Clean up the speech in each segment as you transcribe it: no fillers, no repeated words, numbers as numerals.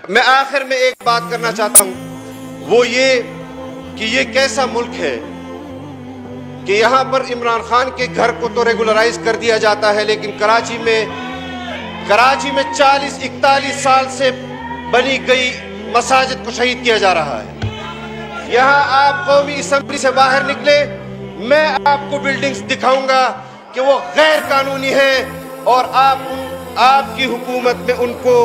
میں آخر میں ایک بات کرنا چاہتا ہوں، وہ یہ کہ یہ کیسا ملک ہے کہ یہاں پر عمران خان کے گھر کو تو ریگولرائز کر دیا جاتا ہے، لیکن کراچی میں 40-41 سال سے بنی گئی مساجد کو شہید کیا جا رہا ہے۔ یہاں آپ قومی اسمبلی سے باہر نکلے، میں آپ کو بلڈنگز دکھاؤں گا کہ وہ غیر قانونی ہے، اور آپ کی حکومت میں ان کو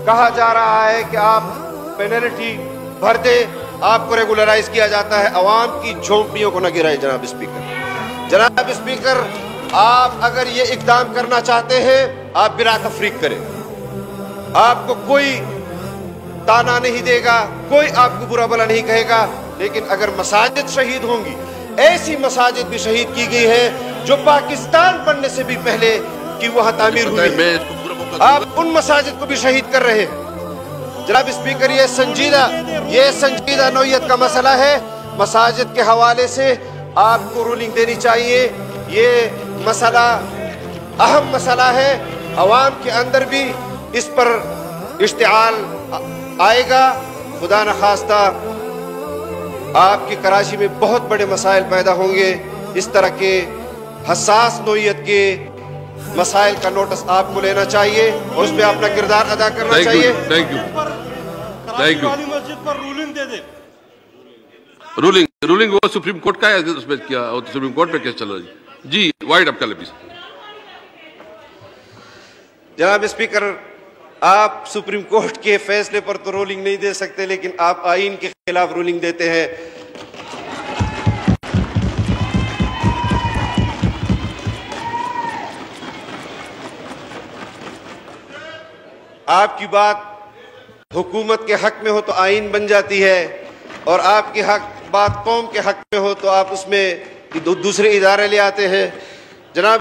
کہا جا رہا ہے کہ آپ پینلٹی بھر دے، آپ کو ریگولرائز کیا جاتا ہے۔ عوام کی جھونپڑیوں کو نہ گرائے جناب اسپیکر۔ جناب اسپیکر، آپ اگر یہ اقدام کرنا چاہتے ہیں، آپ بلا تفریق کریں، آپ کو کوئی تانا نہیں دے گا، کوئی آپ کو برا بھلا نہیں کہے گا، لیکن اگر مساجد شہید ہوں گی، ایسی مساجد بھی شہید کی گئی ہے جو پاکستان بننے سے بھی پہلے کی وہاں تعمیر ہوئی ہے، آپ ان مساجد کو بھی شہید کر رہے ہیں۔ جناب اسپیکر، یہ سنجیدہ نوعیت کا مسئلہ ہے، مساجد کے حوالے سے آپ کو رولنگ دینی چاہیے۔ یہ مسئلہ اہم مسئلہ ہے، عوام کے اندر بھی اس پر اشتعال آئے گا۔ خدا نخواستہ آپ کی کراچی میں بہت بڑے مسائل پیدا ہوں گے، اس طرح کے حساس نوعیت کے مسائل کا نوٹس آپ کو لینا چاہیے اور اس پہ اپنا کردار ادا کرنا چاہیے۔ Thank you. Masjid per rolling they they. Rolling وہ سپریم کورٹ کا ہے، اس میں کیا اور سپریم کورٹ پہ کیس چل رہا ہے جی۔ وائڈ اپ کر لیں پلیز۔ جناب اسپیکر، آپ سپریم کورٹ کے فیصلے پر تو رولنگ نہیں دے سکتے، لیکن آپ آئین کے خلاف رولنگ دیتے ہیں۔ آپ کی بات حکومت کے حق میں ہو تو آئین بن جاتی ہے، اور آپ کی بات قوم کے حق میں ہو تو آپ اس میں دوسرے ادارے لے آتے ہیں۔ جناب